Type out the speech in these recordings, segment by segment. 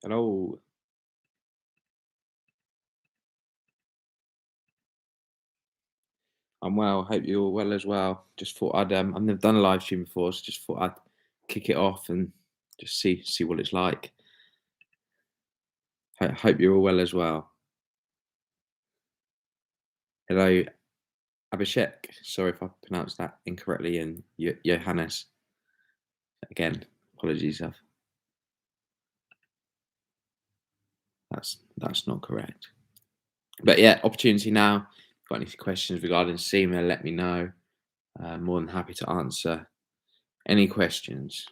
Hello, I'm well. Hope you're well as well. Just thought I've never done a live stream before, so just thought I'd kick it off and just see what it's like. Hope you're all well as well. Hello, Abhishek. Sorry if I pronounced that incorrectly, and Johannes. Again, apologies. That's not correct. But yeah, opportunity now. Got any questions regarding SEMA? Let me know. More than happy to answer any questions.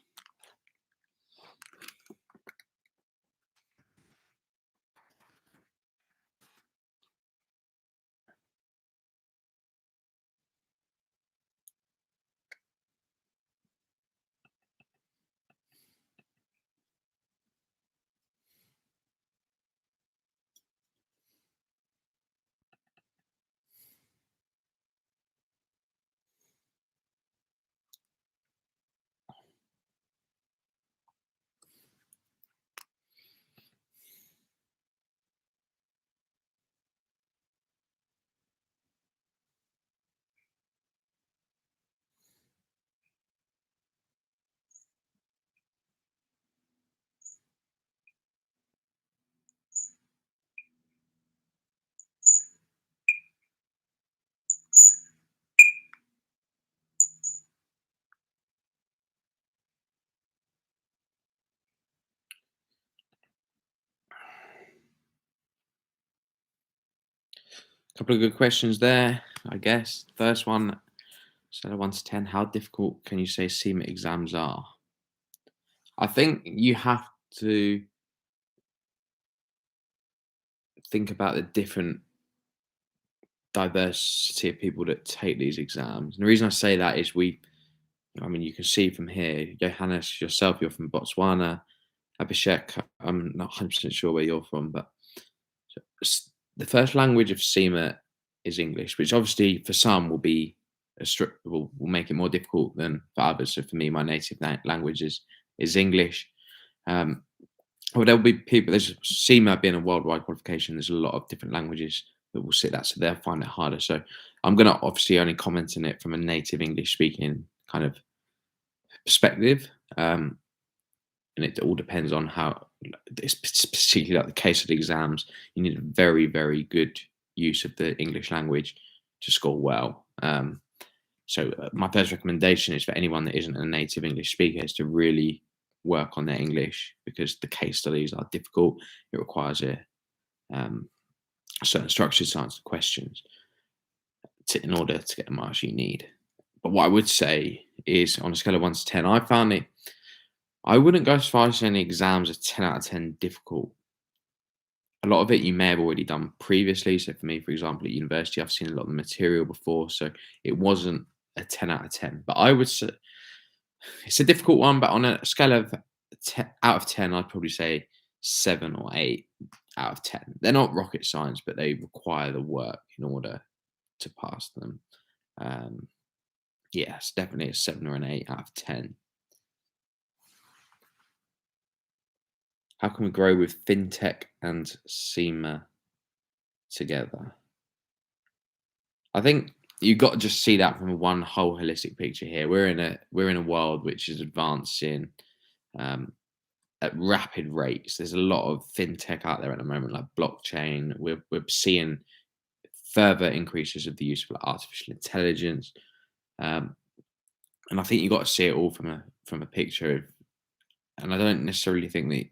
Couple of good questions there, I guess. First one, scale of 1 to 10, how difficult can you say SEMA exams are? I think you have to think about the different diversity of people that take these exams. And the reason I say that is I mean, you can see from here, Johannes, yourself, you're from Botswana. Abhishek, I'm not 100% sure where you're from, but the first language of SEMA is English, which obviously for some will be will make it more difficult than for others. So for me, my native language is English. Um, well, there'll be people. There's SEMA being a worldwide qualification. There's a lot of different languages that will sit that, so they'll find it harder. So I'm going to obviously only comment on it from a native English speaking kind of perspective. And it all depends on how it's particularly like the case of the exams. You need a very, very good use of the English language to score well. So my first recommendation is for anyone that isn't a native English speaker is to really work on their English because the case studies are difficult. It requires um, a certain structure to answer questions in order to get the marks you need. But what I would say is on a scale of 1 to 10, I wouldn't go as far as saying the exams are 10 out of 10 difficult. A lot of it you may have already done previously. So for me, for example, at university, I've seen a lot of the material before. So it wasn't a 10 out of 10. But I would say it's a difficult one, but on a scale of 10 out of 10, I'd probably say 7 or 8 out of 10. They're not rocket science, but they require the work in order to pass them. Um, yeah, it's definitely a 7 or an 8 out of 10. How can we grow with fintech and SEMA together? I think you got to just see that from one whole holistic picture here. We're in a world which is advancing um, at rapid rates. There's a lot of fintech out there at the moment, like blockchain. We're seeing further increases of the use of like, artificial intelligence, um, and I think you got to see it all from a picture of. And I don't necessarily think that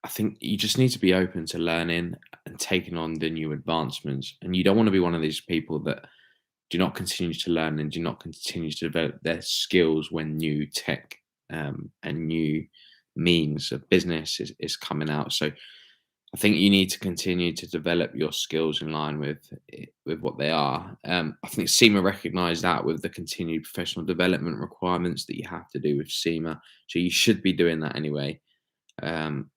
I think you just need to be open to learning and taking on the new advancements. And you don't want to be one of these people that do not continue to learn and do not continue to develop their skills when new tech and new means of business is coming out. So I think you need to continue to develop your skills in line with what they are. I think SEMA recognised that with the continued professional development requirements that you have to do with SEMA. So you should be doing that anyway. Um,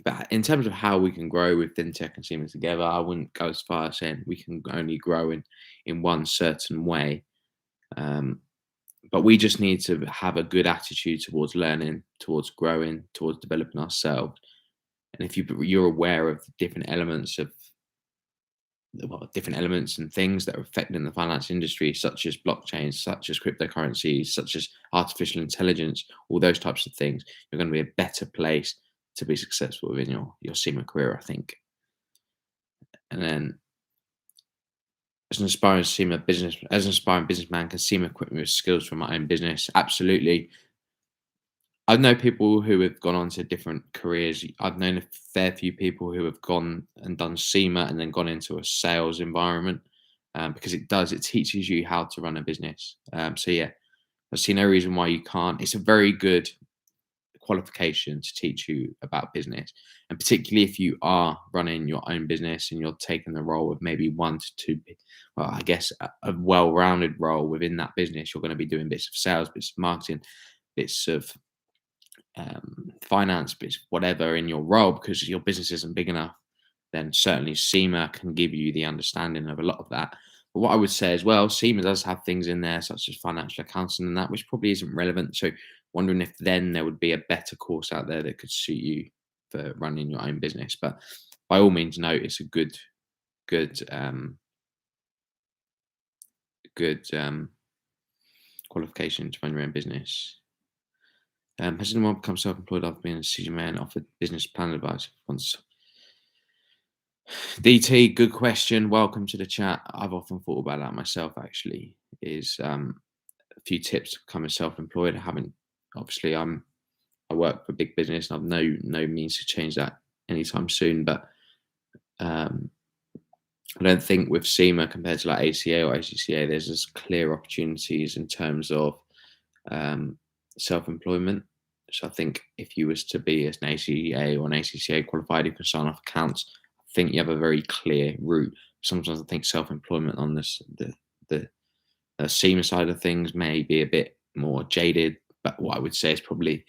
but in terms of how we can grow with fintech and SEMA together, I wouldn't go as far as saying we can only grow in one certain way. Um, But we just need to have a good attitude towards learning, towards growing, towards developing ourselves. And if you're aware of different elements of different elements and things that are affecting the finance industry, such as blockchains, such as cryptocurrencies, such as artificial intelligence, all those types of things, you're going to be a better place to be successful within your SEMA career, I think. And then as an aspiring businessman, can SEMA equip me with skills for my own business? Absolutely. I know people who have gone on to different careers. I've known a fair few people who have gone and done SEMA and then gone into a sales environment, because it teaches you how to run a business. So yeah, I see no reason why you can't. It's a very good qualification to teach you about business, and particularly if you are running your own business and you're taking the role of maybe one to two, well, I guess a well-rounded role within that business. You're going to be doing bits of sales, bits of marketing, bits of finance, bits whatever in your role, because your business isn't big enough. Then certainly SEMA can give you the understanding of a lot of that. But what I would say as well, SEMA does have things in there such as financial accounting and that, which probably isn't relevant. So wondering if then there would be a better course out there that could suit you for running your own business. But by all means, no, it's a good qualification to run your own business. Has anyone become self-employed after being a decision man offered business plan advice once? DT, good question. Welcome to the chat. I've often thought about that myself. Actually, is a few tips to becoming self-employed. I haven't obviously I work for a big business and I've no means to change that anytime soon. But I don't think with SEMA compared to like ACA or ACCA, there's as clear opportunities in terms of self-employment. So I think if you was to be as an ACA or an ACCA qualified, you can sign off accounts. I think you have a very clear route. Sometimes I think self-employment on the SEMA side of things may be a bit more jaded, but what I would say is probably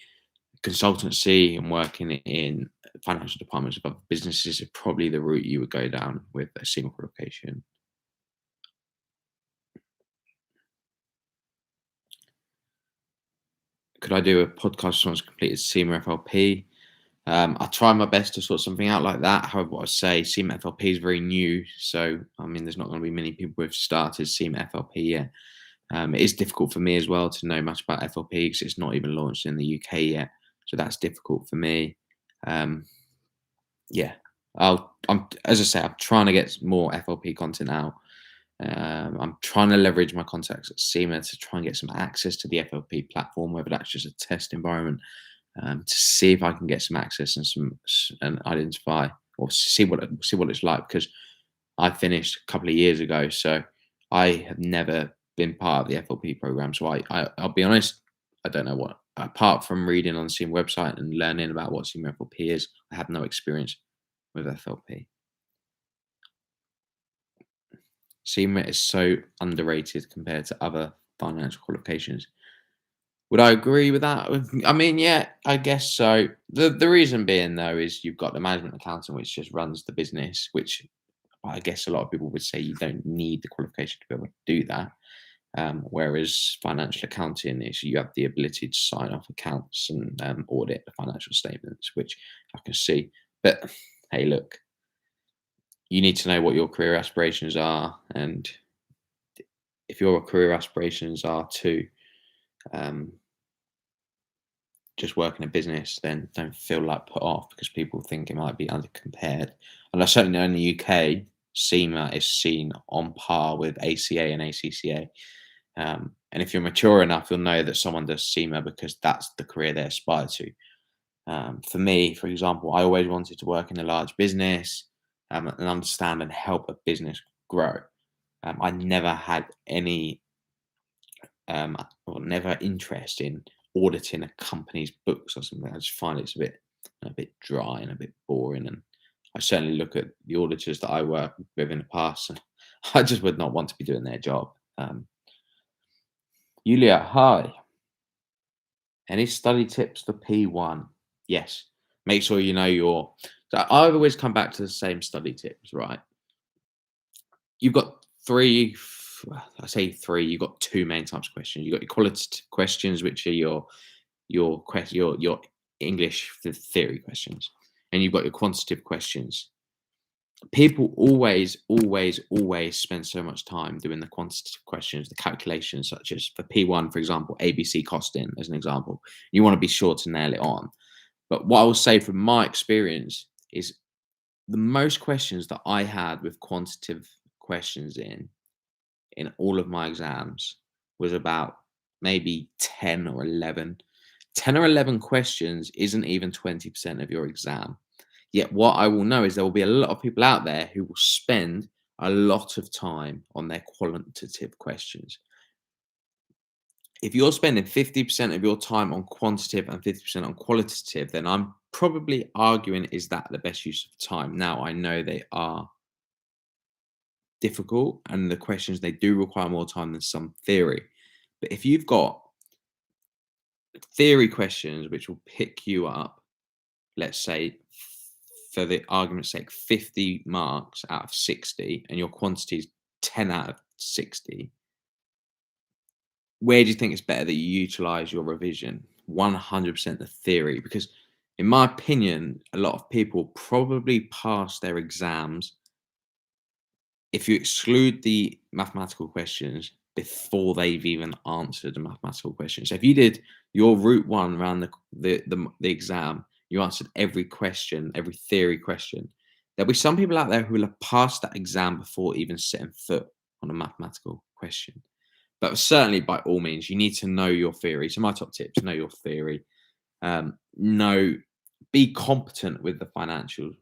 consultancy and working in financial departments of other businesses is probably the route you would go down with a SEMA qualification. Could I do a podcast once completed SEMA FLP? I try my best to sort something out like that. However, what I say, SEMA FLP is very new, so I mean, there's not going to be many people who've started SEMA FLP yet. It is difficult for me as well to know much about FLP because it's not even launched in the UK yet, so that's difficult for me. Yeah, as I say, I'm trying to get more FLP content out. I'm trying to leverage my contacts at SEMA to try and get some access to the FLP platform, whether that's just a test environment, to see if I can get some access and identify or see what it's like, because I finished a couple of years ago, so I have never been part of the FLP program. So I'll be honest, I don't know what, apart from reading on the SEMA website and learning about what SEMA FLP is, I have no experience with FLP. SEMA is so underrated compared to other financial qualifications. Would I agree with that? I mean, yeah, I guess so. The reason being though is you've got the management accountant, which just runs the business, which I guess a lot of people would say you don't need the qualification to be able to do that. Whereas financial accounting is you have the ability to sign off accounts and audit the financial statements, which I can see. But hey, look, you need to know what your career aspirations are, and if your career aspirations are to just work in a business, then don't feel like put off because people think it might be undercompared. And I certainly know in the UK, SEMA is seen on par with ACA and ACCA. And if you're mature enough, you'll know that someone does SEMA because that's the career they aspire to. For me, for example, I always wanted to work in a large business and understand and help a business grow. I never had any or never interest in auditing a company's books or something. I just find it's a bit dry and a bit boring. And I certainly look at the auditors that I work with in the past, and I just would not want to be doing their job. Yulia, hi. Any study tips for P1? Yes. Make sure you know your. So I always come back to the same study tips, right? You've got I say three. You've got two main types of questions. You've got your qualitative questions, which are your English theory questions, and you've got your quantitative questions. People always spend so much time doing the quantitative questions, the calculations, such as for P1, for example, ABC costing, as an example. You want to be sure to nail it on. But what I will say from my experience is the most questions that I had with quantitative questions in all of my exams was about maybe 10 or 11. 10 or 11 questions isn't even 20% of your exam. Yet what I will know is there will be a lot of people out there who will spend a lot of time on their quantitative questions. If you're spending 50% of your time on quantitative and 50% on qualitative, then I'm probably arguing, is that the best use of time? Now, I know they are difficult and the questions, they do require more time than some theory. But if you've got theory questions which will pick you up, let's say, for the argument's sake, 50 marks out of 60, and your quantity is 10 out of 60, where do you think it's better that you utilize your revision? 100% the theory, because in my opinion, a lot of people probably pass their exams, if you exclude the mathematical questions, before they've even answered a mathematical question. So if you did your route one around the exam, you answered every question, every theory question, there'll be some people out there who will have passed that exam before even setting foot on a mathematical question. But certainly, by all means, you need to know your theory. So my top tips: know your theory. Be competent with the financial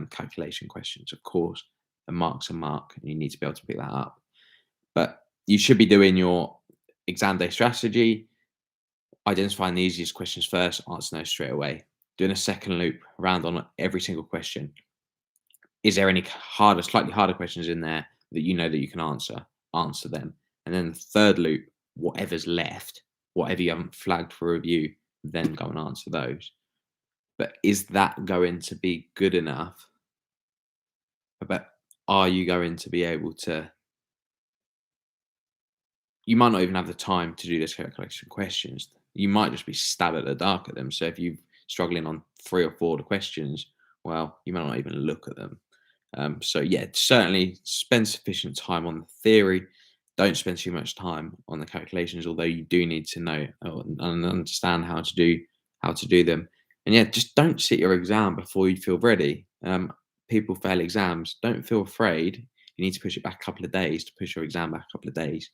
calculation questions. Of course, a mark's a mark, and you need to be able to pick that up. But you should be doing your exam day strategy, identifying the easiest questions first, answer those straight away. Doing a second loop around on every single question. Is there any slightly harder questions in there that you know that you can answer? Answer them. And then the third loop, whatever's left, whatever you haven't flagged for review, then go and answer those. But is that going to be good enough? But are you going to be able to? You might not even have the time to do this calculation questions. You might just be stabbed at the dark at them. So if you're struggling on 3 or 4 of the questions, well, you might not even look at them. So yeah, certainly spend sufficient time on the theory. Don't spend too much time on the calculations, although you do need to know and understand how to do them. And yeah, just don't sit your exam before you feel ready. People fail exams. Don't feel afraid. You need to push it back a couple of days to push your exam back a couple of days.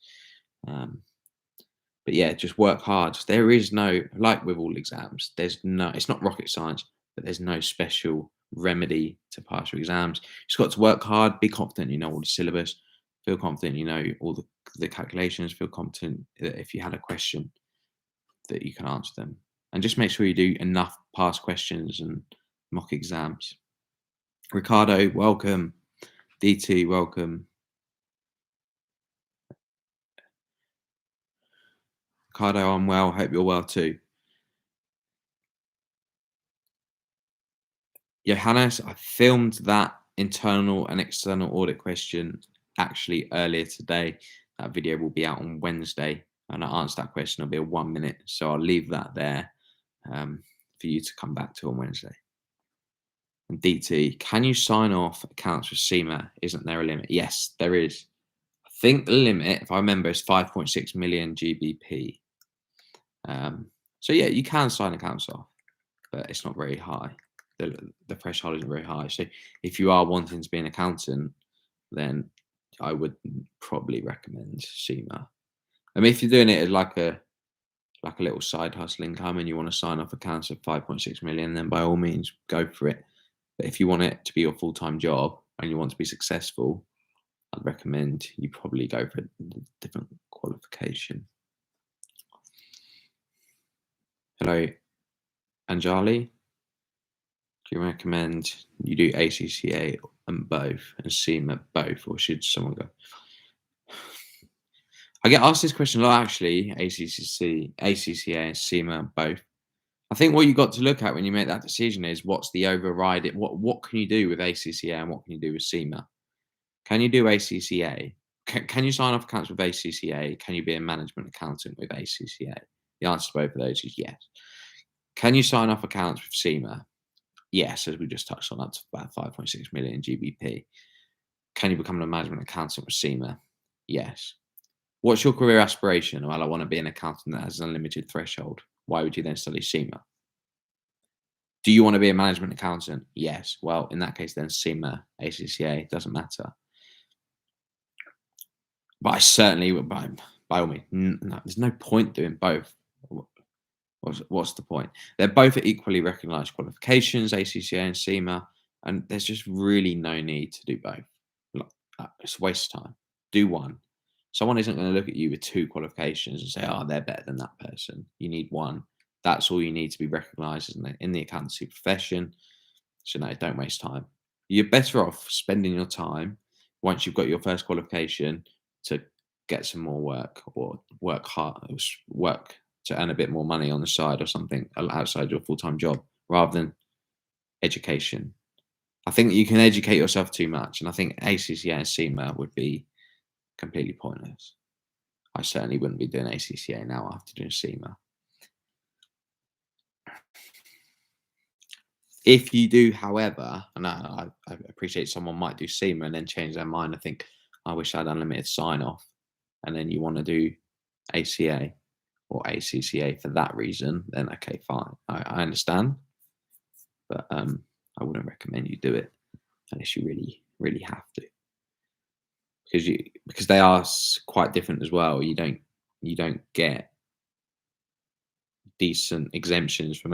But yeah, just work hard. There is no, like with all exams, it's not rocket science, but there's no special remedy to pass your exams. You just got to work hard, be confident you know all the syllabus, feel confident you know all the calculations, feel confident that if you had a question that you can answer them. And just make sure you do enough past questions and mock exams. Ricardo, welcome. DT, welcome. Ricardo, I'm well. Hope you're well too. Johannes, I filmed that internal and external audit question actually earlier today. That video will be out on Wednesday, and I answered that question. It'll be a 1 minute, so I'll leave that there for you to come back to on Wednesday. And DT, can you sign off accounts with SEMA? Isn't there a limit? Yes, there is. I think the limit, if I remember, is 5.6 million GBP. So yeah, you can sign accounts off, but it's not very high. The threshold isn't very high. So if you are wanting to be an accountant, then I would probably recommend SEMA. I mean, if you're doing it as like a little side hustle income and you want to sign off accounts of 5.6 million, then by all means go for it. But if you want it to be your full-time job and you want to be successful, I'd recommend you probably go for a different qualification. Hello, Anjali. Do you recommend you do ACCA and both and SEMA both, or should someone go? I get asked this question a lot, actually. ACCA and SEMA both. I think what you got to look at when you make that decision is what's the override. What can you do with ACCA and what can you do with SEMA? Can you do ACCA? can you sign off accounts with ACCA? Can you be a management accountant with ACCA? The answer to both of those is yes. Can you sign off accounts with SEMA? Yes, as we just touched on, up to about 5.6 million GBP. Can you become a management accountant with SEMA? Yes. What's your career aspiration? Well, I want to be an accountant that has an unlimited threshold. Why would you then study SEMA? Do you want to be a management accountant? Yes. Well, in that case, then SEMA, ACCA, doesn't matter. But I certainly would, by all means, no, there's no point doing both. What's the point? They're both equally recognised qualifications, ACCA and SEMA, and there's just really no need to do both. It's a waste of time. Do one. Someone isn't going to look at you with two qualifications and say, "Oh, they're better than that person." You need one. That's all you need to be recognised in the accountancy profession. So no, don't waste time. You're better off spending your time once you've got your first qualification to get some more work or work hard, work to earn a bit more money on the side or something outside your full-time job rather than education. I think that you can educate yourself too much, and I think ACCA and SEMA would be completely pointless. I certainly wouldn't be doing ACCA now after doing SEMA. If you do, however, and I appreciate someone might do SEMA and then change their mind and think, I wish I had unlimited sign off, and then you want to do ACA or ACCA for that reason, then okay, fine. I understand, but I wouldn't recommend you do it unless you really have to, because they are quite different as well. You don't get decent exemptions from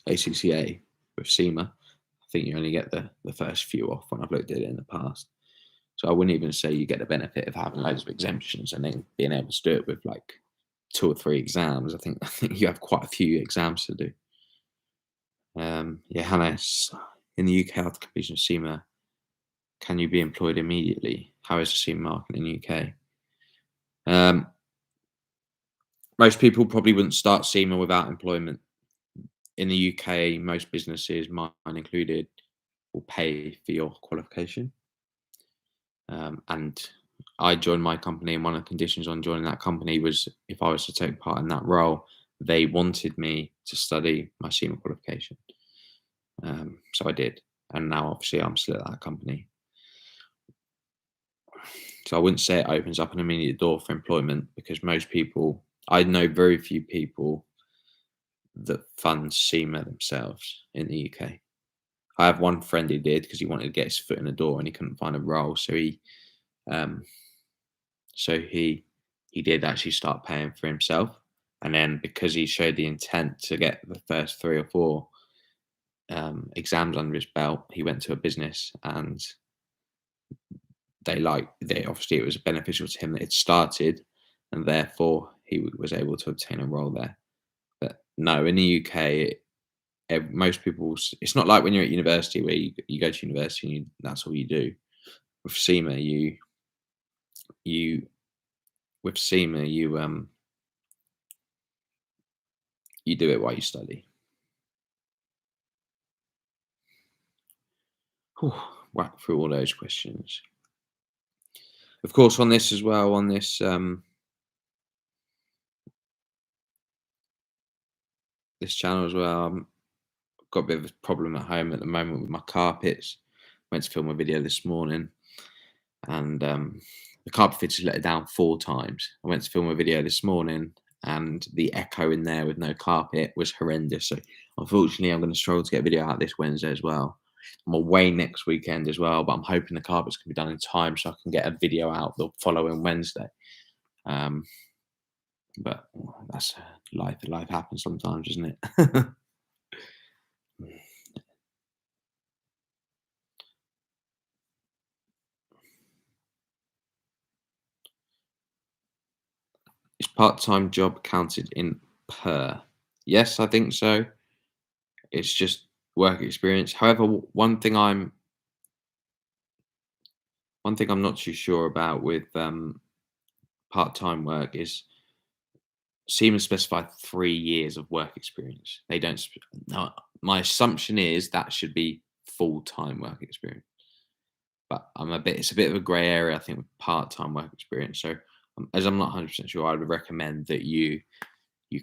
ACCA with SEMA. I think you only get the first few off when I've looked at it in the past. So I wouldn't even say you get the benefit of having loads of exemptions and then being able to do it with like 2 or 3 exams. I think you have quite a few exams to do. Yeah, Hannes, in the UK after completion of SEMA, can you be employed immediately? How is the SEMA market in the UK? Most people probably wouldn't start SEMA without employment. In the UK, most businesses, mine included, will pay for your qualification. And I joined my company, and one of the conditions on joining that company was if I was to take part in that role, they wanted me to study my SEMA qualification. So I did. And now, obviously, I'm still at that company. So I wouldn't say it opens up an immediate door for employment because most people, I know very few people that fund SEMA themselves in the UK. I have one friend who did because he wanted to get his foot in the door and he couldn't find a role. Um, he did actually start paying for himself. And then because he showed the intent to get the first 3 or 4 exams under his belt, he went to a business and they obviously it was beneficial to him that it started, and therefore he was able to obtain a role there. But no, in the UK, most people, it's not like when you're at university where you go to university and that's all you do. With SEMA, with SEMA, you do it while you study. Whew, whack through all those questions. Of course, on this as well, on this channel as well, I've got a bit of a problem at home at the moment with my carpets. Went to film a video this morning, and the carpet fitters let it down 4 times. I went to film a video this morning, and the echo in there with no carpet was horrendous. So unfortunately, I'm going to struggle to get a video out this Wednesday as well. I'm away next weekend as well, but I'm hoping the carpets can be done in time so I can get a video out the following Wednesday. But that's life. Life happens sometimes, isn't it? Is part-time job counted in per? Yes, I think so. It's just work experience. However, one thing I'm not too sure about with part-time work is SEMA specified 3 years of work experience. They don't. No, my assumption is that should be full-time work experience. but it's a bit of a grey area, I think, with part-time work experience. So, as I'm not 100% sure, I would recommend that you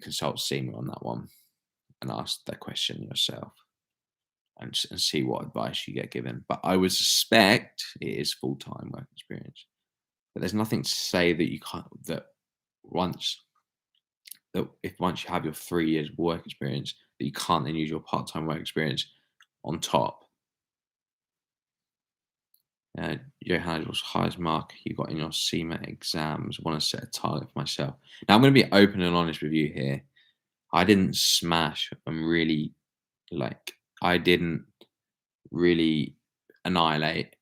consult SEMA on that one and ask that question yourself and see what advice you get given. But I would suspect it is full-time work experience. But there's nothing to say that you can't once once you have your 3 years work experience, that you can't then use your part-time work experience on top. Johannes, what's the highest mark you got in your SEMA exams? Want to set a target for myself. Now I'm going to be open and honest with you here. I didn't smash and really I didn't really annihilate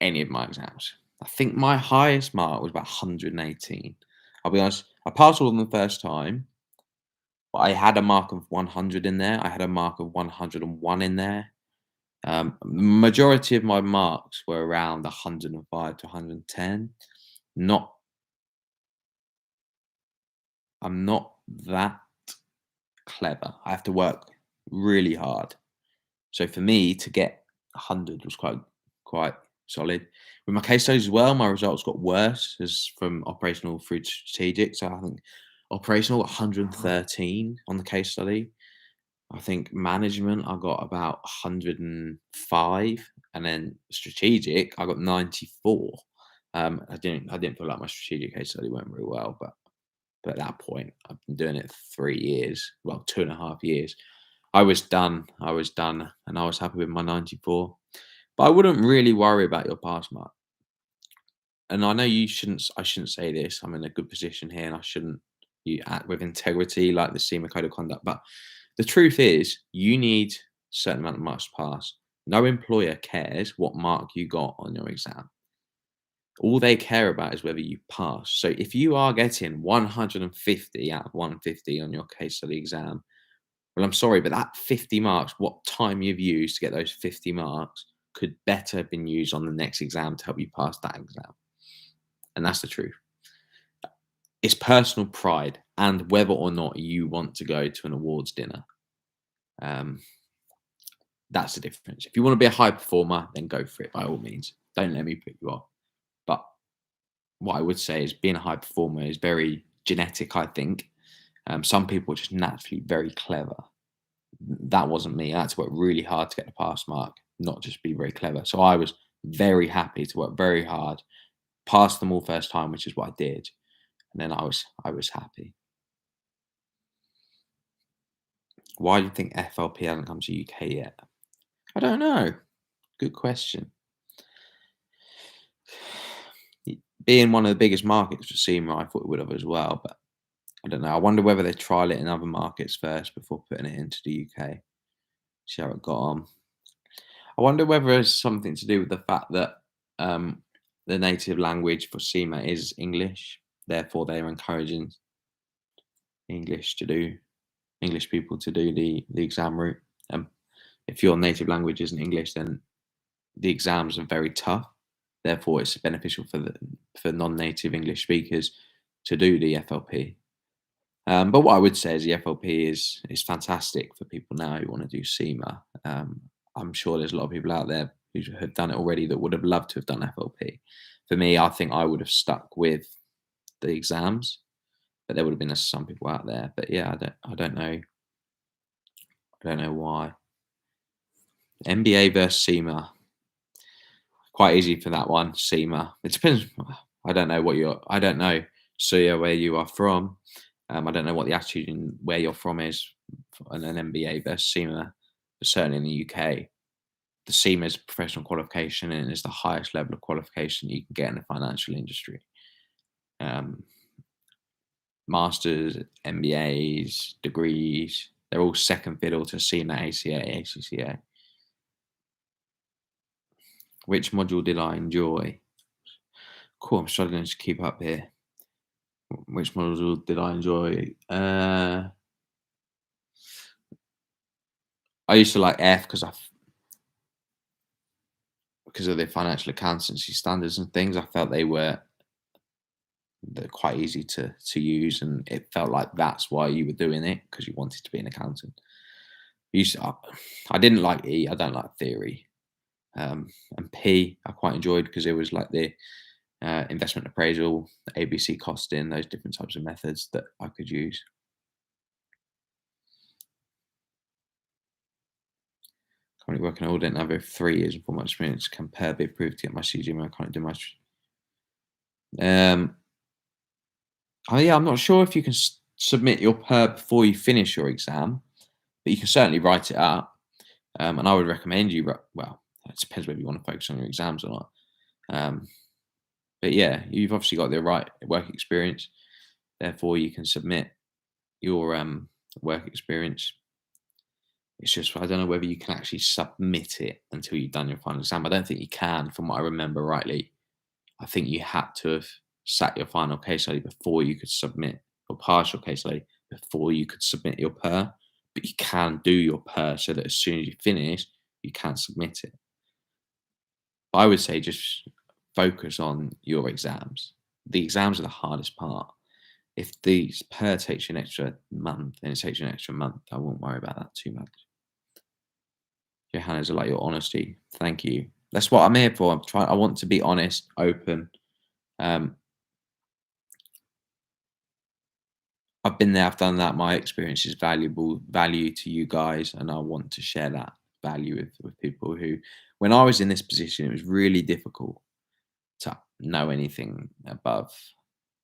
any of my exams. I think my highest mark was about 118. I'll be honest, I passed all of them the first time, but I had a mark of 100 in there. I had a mark of 101 in there. Majority of my marks were around 105 to 110. I'm not that clever. I have to work really hard. So for me to get 100 was quite solid. With my case studies as well, my results got worse as from operational through to strategic. So I think operational got 113 on the case study. I think management I got about 105, and then strategic I got 94. I didn't feel like my strategic case study went very well, but at that point I've been doing it 3 years, well 2.5 years. I was done, and I was happy with my 94. But I wouldn't really worry about your pass mark. And I know I shouldn't say this. I'm in a good position here, and I shouldn't you act with integrity like the SEMA code of conduct. But the truth is, you need a certain amount of marks to pass. No employer cares what mark you got on your exam. All they care about is whether you pass. So if you are getting 150 out of 150 on your case study exam, well, I'm sorry, but that 50 marks, what time you've used to get those 50 marks could better have been used on the next exam to help you pass that exam. And that's the truth. It's personal pride and whether or not you want to go to an awards dinner. That's the difference. If you want to be a high performer, then go for it by all means. Don't let me put you off. But what I would say is being a high performer is very genetic, I think. Some people are just naturally very clever. That wasn't me. I had to work really hard to get the pass mark, not just be very clever. So I was very happy to work very hard, pass them all first time, which is what I did. And then I was happy. Why do you think FLP hasn't come to UK yet? I don't know. Good question. Being one of the biggest markets for SEMA, I thought it would have as well, but I don't know. I wonder whether they trial it in other markets first before putting it into the UK. See how it got on. I wonder whether it's something to do with the fact that the native language for SEMA is English. Therefore, they are encouraging English people to do the exam route. If your native language isn't English, then the exams are very tough. Therefore, it's beneficial for non-native English speakers to do the FLP. But what I would say is the FLP is fantastic for people now who want to do SEMA. I'm sure there's a lot of people out there who have done it already that would have loved to have done FLP. For me, I think I would have stuck with the exams, but there would have been some people out there. But yeah, I don't know. I don't know why. MBA versus SEMA. Quite easy for that one. SEMA. It depends. I don't know I don't know, Suya, where you are from. I don't know what the attitude in where you're from is on an MBA versus SEMA, but certainly in the UK, the SEMA is professional qualification and is the highest level of qualification you can get in the financial industry. Masters, MBAs, degrees, they're all second fiddle to SEMA, ACA, ACCA. Which module did I enjoy? Cool, I'm struggling to keep up here. Which module did I enjoy? I used to like F because of the financial accountancy standards and things. I felt they're quite easy to use, and it felt like that's why you were doing it, because you wanted to be an accountant. I didn't like E. I don't like theory. And P I quite enjoyed because it was like the investment appraisal, ABC costing, those different types of methods that I could use. Currently working an audit and over 3 years and 4 months experience. Compare be approved to get my CGM. I can't do much. Um, oh yeah, I'm not sure if you can submit your PER before you finish your exam, but you can certainly write it up. And I would recommend you. Well, it depends whether you want to focus on your exams or not. Um, but yeah, you've obviously got the right work experience. Therefore, you can submit your work experience. It's just I don't know whether you can actually submit it until you've done your final exam. I don't think you can, from what I remember rightly. I think you had to have sat your final case study before you could submit, or partial case study before you could submit your PER. But you can do your PER so that as soon as you finish, you can submit it. I would say just focus on your exams. The exams are the hardest part. If the PER takes you an extra month, then it takes you an extra month. I won't worry about that too much. Johannes, I like your honesty. Thank you. That's what I'm here for. I want to be honest, open. Um, I've been there, I've done that. My experience is valuable value to you guys, and I want to share that value with people who, when I was in this position, it was really difficult to know anything above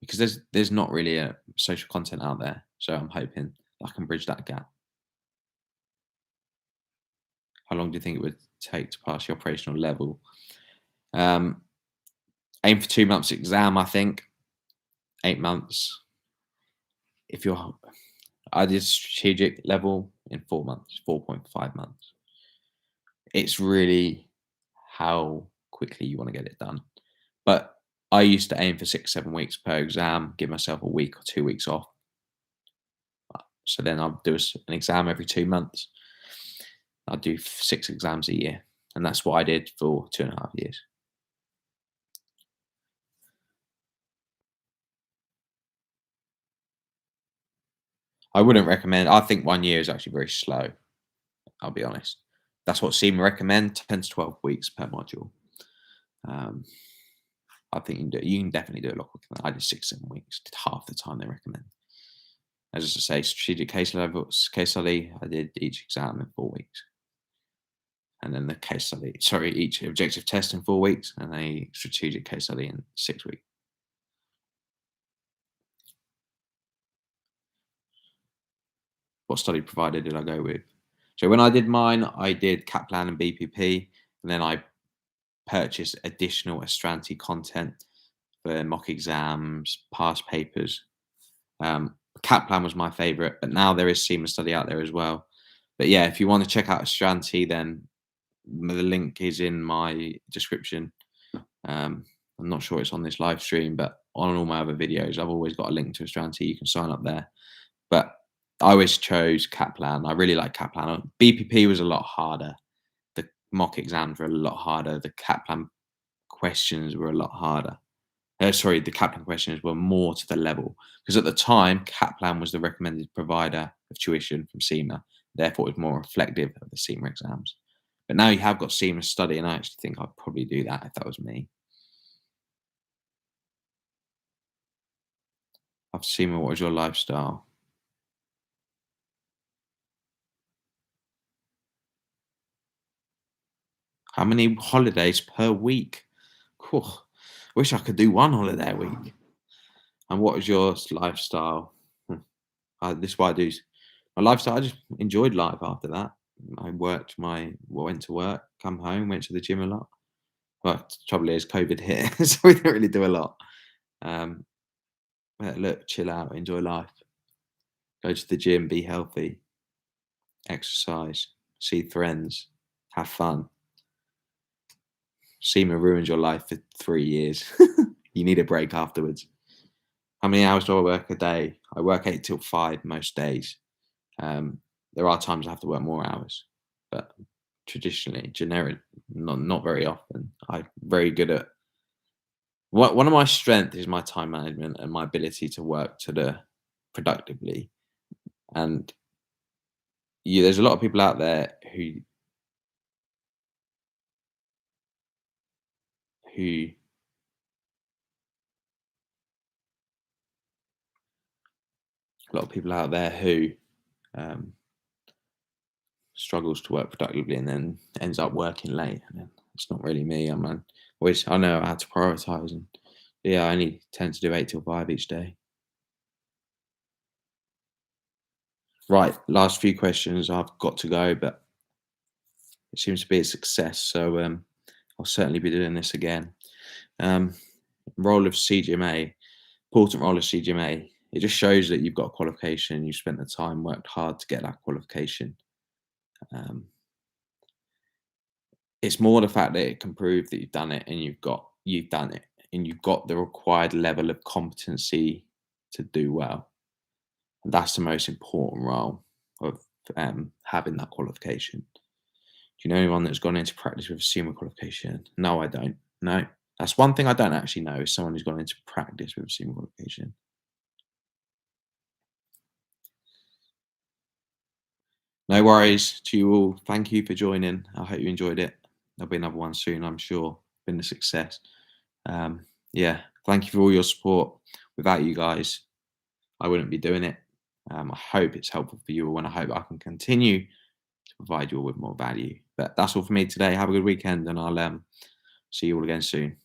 because there's not really a social content out there. So I'm hoping I can bridge that gap. How long do you think it would take to pass your operational level? Um, Aim for 2 months exam, I think. 8 months. If you're, I did strategic level in 4 months, 4.5 months. It's really how quickly you want to get it done. But I used to aim for 6, 7 weeks per exam, give myself a week or 2 weeks off. So then I'll do an exam every 2 months. I'll do 6 exams a year. And that's what I did for 2.5 years. I wouldn't recommend, I think 1 year is actually very slow. I'll be honest. That's what SEMA recommend, 10 to 12 weeks per module. Um, I think you can definitely do a lot quicker than that. I did 6, 7 weeks, did half the time they recommend. As I say, strategic case study, I did each exam in 4 weeks. And then the case study, sorry, each objective test in 4 weeks, and a strategic case study in 6 weeks. What study provider did I go with? So when I did mine, I did Kaplan and BPP, and then I purchased additional Astranti content for mock exams, past papers. Kaplan was my favorite, but now there is SEMA study out there as well. But yeah, if you want to check out Astranti, then the link is in my description. I'm not sure it's on this live stream, but on all my other videos, I've always got a link to Astranti. You can sign up there. But I always chose Kaplan. I really like Kaplan. BPP was a lot harder. The mock exams were a lot harder. The Kaplan questions were a lot harder. Sorry, the Kaplan questions were more to the level because at the time, Kaplan was the recommended provider of tuition from SEMA. Therefore, it was more reflective of the SEMA exams. But now you have got SEMA study, and I actually think I'd probably do that if that was me. After SEMA, what was your lifestyle? How many holidays per week? Whew, wish I could do one holiday a week. And what was your lifestyle? This is what I do. My lifestyle, I just enjoyed life after that. I went to work, come home, went to the gym a lot. But the trouble is, COVID hit, so we didn't really do a lot. But look, chill out, enjoy life, go to the gym, be healthy, exercise, see friends, have fun. SEMA ruins your life for 3 years. You need a break afterwards. How many hours do I work a day? I work 8 till 5 most days. There are times I have to work more hours, but traditionally, not very often. I'm very good at one of my strengths is my time management and my ability to work productively. And there's a lot of people out there who who a lot of people out there who um, struggles to work productively and then ends up working late. And then it's not really me. Always I know how to prioritize, and yeah, I only tend to do 8 till 5 each day. Right, last few questions. I've got to go, but it seems to be a success. So I'll certainly be doing this again. Um, Role of CGMA, important role of CGMA. It just shows that you've got a qualification. You've spent the time, worked hard to get that qualification. Um, it's more the fact that it can prove that you've done it, and you've done it, and you've got the required level of competency to do well. And that's the most important role of having that qualification. Do you know anyone that's gone into practice with a SEMA qualification? No, I don't. No. That's one thing I don't actually know, is someone who's gone into practice with a SEMA qualification. No worries to you all. Thank you for joining. I hope you enjoyed it. There'll be another one soon, I'm sure. Been a success. Yeah, thank you for all your support. Without you guys, I wouldn't be doing it. I hope it's helpful for you all, and I hope I can continue to provide you all with more value. But that's all for me today. Have a good weekend, and I'll see you all again soon.